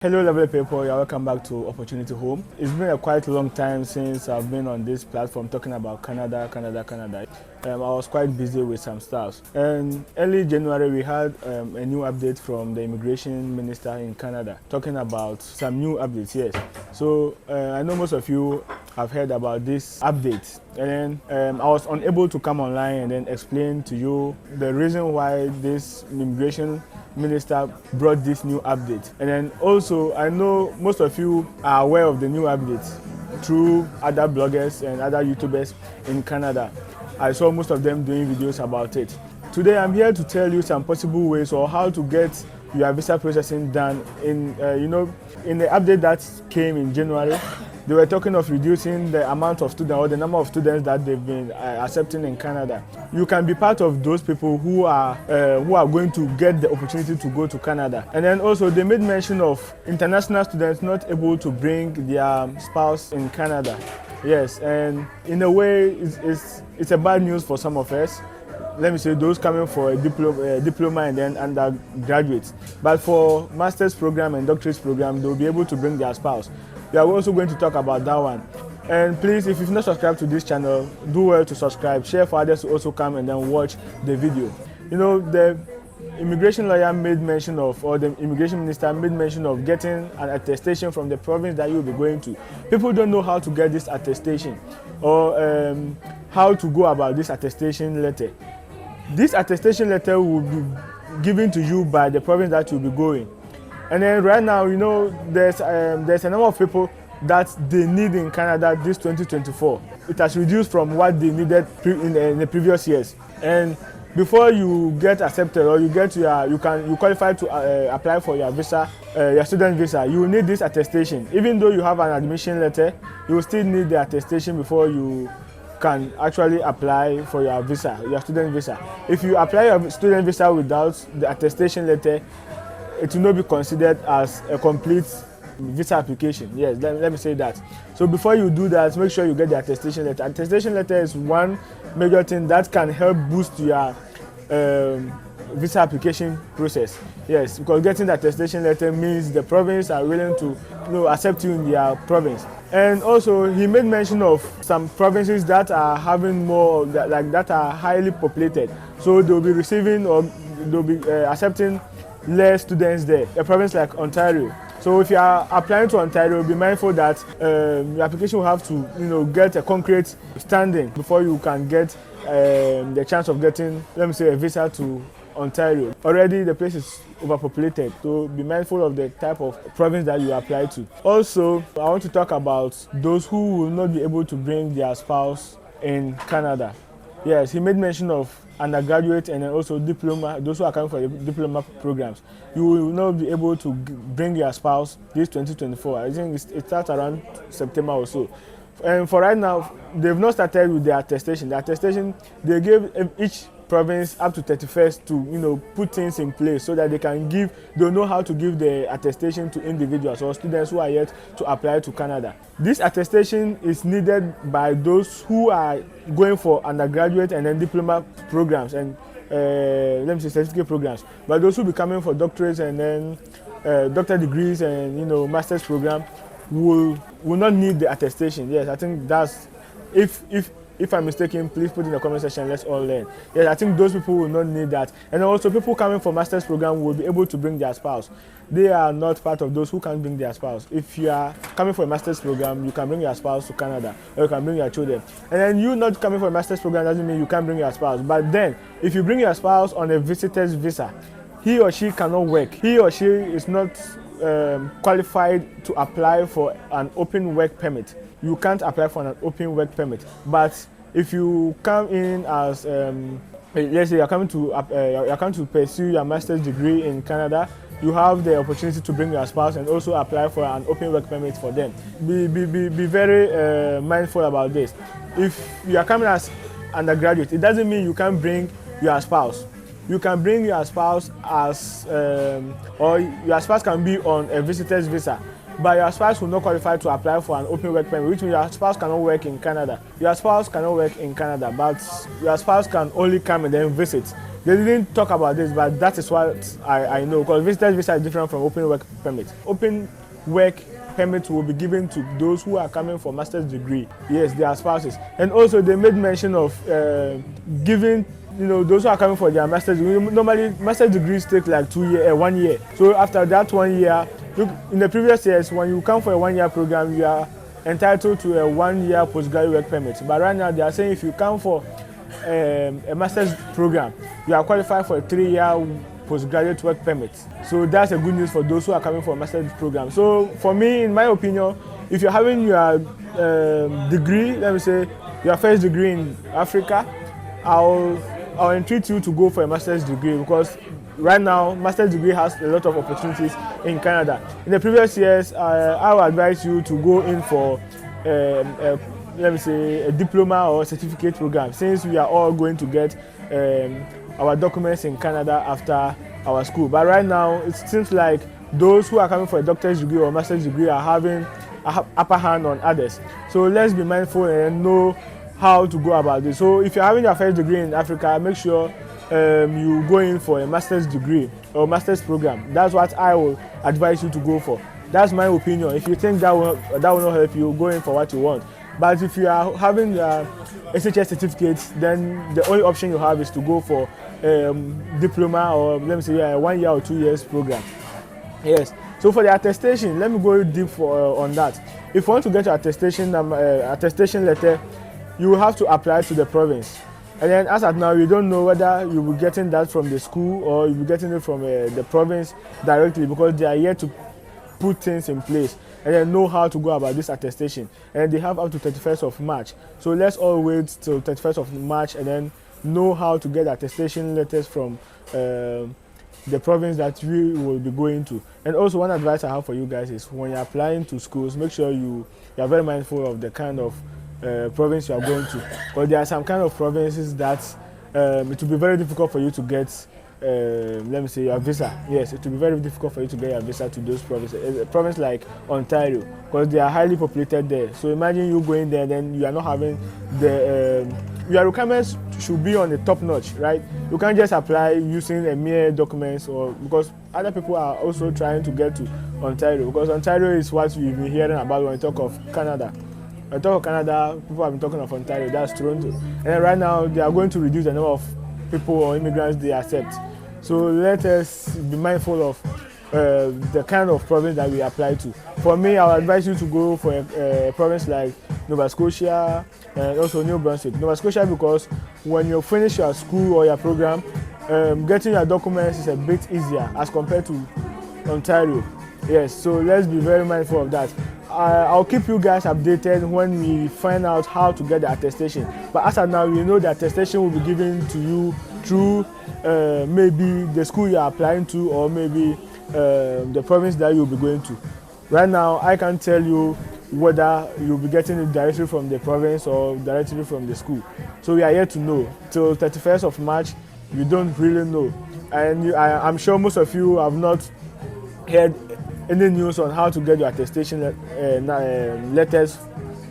Hello lovely people, you're welcome back to Opportunity Home. It's been a quite long time since I've been on this platform talking about Canada. I was quite busy with some stuff. And early January we had a new update from the immigration minister in Canada talking about some new updates, yes. So I know most of you have heard about this update, and then I was unable to come online and then explain to you the reason why this immigration minister brought this new update. And then also I know most of you are aware of the new updates through other bloggers and other YouTubers in Canada. I saw most of them doing videos about it. Today I'm here to tell you some possible ways or how to get your visa processing done. In the update that came in January, they were talking of reducing the amount of students or the number of students that they've been accepting in Canada. You can be part of those people who are going to get the opportunity to go to Canada. And then also they made mention of international students not able to bring their spouse in Canada. Yes, and in a way it's a bad news for some of us. Let me say those coming for a diploma and then undergraduates. But for master's program and doctorate program, they'll be able to bring their spouse. We are also going to talk about that one. And please, if you've not subscribed to this channel, do well to subscribe, share for others to also come and then watch the video. You know, the immigration lawyer made mention of, or the immigration minister made mention of getting an attestation from the province that you'll be going to. People don't know how to get this attestation or how to go about this attestation letter. This attestation letter will be given to you by the province that you'll be going. And then right now, you know, there's a number of people that they need in Canada this 2024. It has reduced from what they needed in the previous years. And before you get accepted or you qualify to apply for your visa, your student visa, you will need this attestation. Even though you have an admission letter, you will still need the attestation before you can actually apply for your visa, your student visa. If you apply your student visa without the attestation letter, it will not be considered as a complete visa application. Yes, let me say that. So before you do that, make sure you get the attestation letter. Attestation letter is one major thing that can help boost your visa application process. Yes, because getting the attestation letter means the province are willing to accept you in their province. And also he made mention of some provinces that are having more that are highly populated, so they'll be receiving or they'll be accepting less students there. A province like Ontario. So if you are applying to Ontario, be mindful that your application will have to get a concrete standing before you can get the chance of getting, let me say, a visa to Ontario. Already the place is overpopulated, so be mindful of the type of province that you apply to. Also, I want to talk about those who will not be able to bring their spouse in Canada. Yes, he made mention of undergraduate and then also diploma, those who are coming for the diploma programs. You will not be able to bring your spouse this 2024. I think it starts around September or so. And for right now, they've not started with the attestation. The attestation, they gave each province up to 31st to put things in place so that they'll know how to give the attestation to individuals or students who are yet to apply to Canada. This attestation is needed by those who are going for undergraduate and then diploma programs and let me say certificate programs. But those who be coming for doctorates and then doctor degrees and master's program will not need the attestation. Yes, I think that's if I'm mistaken, please put in the comment section, let's all learn. Yes, I think those people will not need that. And also people coming for master's program will be able to bring their spouse. They are not part of those who can't bring their spouse. If you are coming for a master's program, you can bring your spouse to Canada, or you can bring your children. And then you not coming for a master's program doesn't mean you can't bring your spouse. But then, if you bring your spouse on a visitor's visa, he or she cannot work. He or she is not qualified to apply for an open work permit. You can't apply for an open work permit. But if you come in as let's say you're coming to pursue your master's degree in Canada, you have the opportunity to bring your spouse and also apply for an open work permit for them. Be very mindful about this. If you are coming as undergraduate, it doesn't mean you can't bring your spouse. You can bring your spouse as or your spouse can be on a visitor's visa, but your spouse will not qualify to apply for an open work permit, which means your spouse cannot work in Canada. Your spouse cannot work in Canada, but your spouse can only come and then visit They didn't talk about this, but that is what I know, because visitor's visa is different from open work permit. Open work permit will be given to those who are coming for master's degree. Yes, their spouses. And also they made mention of giving, those who are coming for their master's degree. Normally master's degrees take like 1 year. So after that 1 year, in the previous years, when you come for a 1 year program, you are entitled to a 1 year postgraduate work permit. But right now they are saying if you come for a master's program, you are qualified for a 3-year postgraduate work permit. So that's a good news for those who are coming for a master's program. So for me, in my opinion, if you're having your degree, let me say your first degree in Africa, I'll entreat you to go for a master's degree, because right now master's degree has a lot of opportunities in Canada. In the previous years, I would advise you to go in for let me say a diploma or certificate program, since we are all going to get our documents in Canada after our school. But right now it seems like those who are coming for a doctor's degree or master's degree are having an upper hand on others. So let's be mindful and know how to go about this. So if you're having your first degree in Africa, make sure you go in for a master's degree or master's program. That's what I will advise you to go for. That's my opinion. If you think that will not help you, go in for what you want. But if you are having SHS certificates, then the only option you have is to go for diploma, or let me say a 1 year or 2 years program. Yes. So for the attestation, let me go deep on that. If you want to get your attestation letter, you will have to apply to the province. And then as at now, you don't know whether you will be getting that from the school or you will be getting it from the province directly, because they are yet to put things in place and then know how to go about this attestation. And they have up to 31st of March. So let's all wait till 31st of March and then know how to get attestation letters from the province that we will be going to. And also one advice I have for you guys is when you're applying to schools, make sure you are very mindful of the kind of province you are going to. Because there are some kind of provinces that it will be very difficult for you to get let me say your visa. Yes, it will be very difficult for you to get your visa to those provinces. A province like Ontario, because they are highly populated there. So imagine you going there, then you are not having your requirements should be on the top notch, right? You can't just apply using a mere documents, or because other people are also trying to get to Ontario, because Ontario is what we've been hearing about when we talk of Canada. When we talk of Canada, people have been talking of Ontario, that's Toronto. And right now they are going to reduce the number of people or immigrants they accept. So let us be mindful of the kind of province that we apply to. For me, I would advise you to go for a province like Nova Scotia and also New Brunswick. Nova Scotia, because when you finish your school or your program, getting your documents is a bit easier as compared to Ontario. Yes, so let's be very mindful of that. I'll keep you guys updated when we find out how to get the attestation. But as of now, we know the attestation will be given to you through maybe the school you are applying to, or maybe the province that you'll be going to. Right now, I can't tell you whether you'll be getting it directly from the province or directly from the school. So we are yet to know. Till 31st of March, we don't really know. And I'm sure most of you have not heard any news on how to get your attestation letters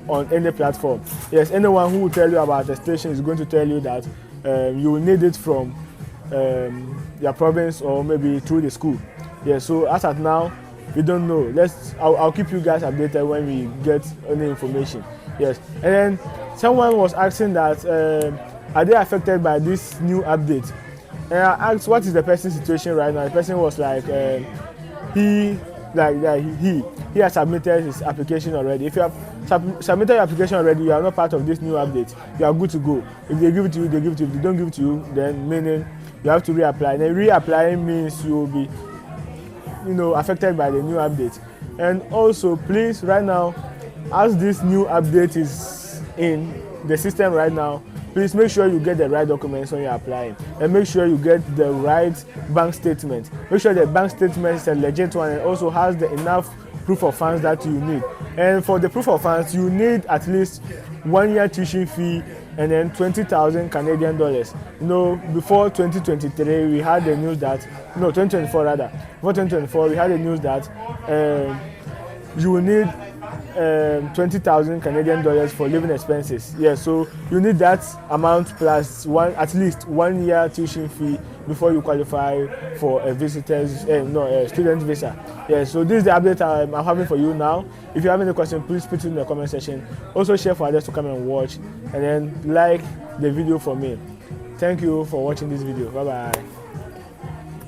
on any platform. Yes, anyone who will tell you about attestation is going to tell you that you will need it from your province or maybe through the school. Yes, so as at now, we don't know. I'll keep you guys updated when we get any information. Yes, and then someone was asking that are they affected by this new update? And I asked what is the person's situation right now. The person was like he has submitted his application already. If you have submitted your application already, you are not part of this new update. You are good to go. If they give it to you, they give it to you. If they don't give it to you, then meaning you have to reapply. Then reapplying means you will be, affected by the new update. And also, please, right now, as this new update is in the system right now, please make sure you get the right documents when you're applying, and make sure you get the right bank statement. Make sure the bank statement is a legit one and also has the enough proof of funds that you need. And for the proof of funds, you need at least 1 year tuition fee and then 20,000 Canadian dollars. Before 2023, we had the news that 2024 rather. Before 2024, we had the news that you will need 20,000 Canadian dollars for living expenses. Yeah, so you need that amount plus at least 1 year tuition fee before you qualify for a student visa. Yeah, so this is the update I'm having for you now. If you have any question, please put it in the comment section. Also share for others to come and watch, and then like the video for me. Thank you for watching this video. Bye bye.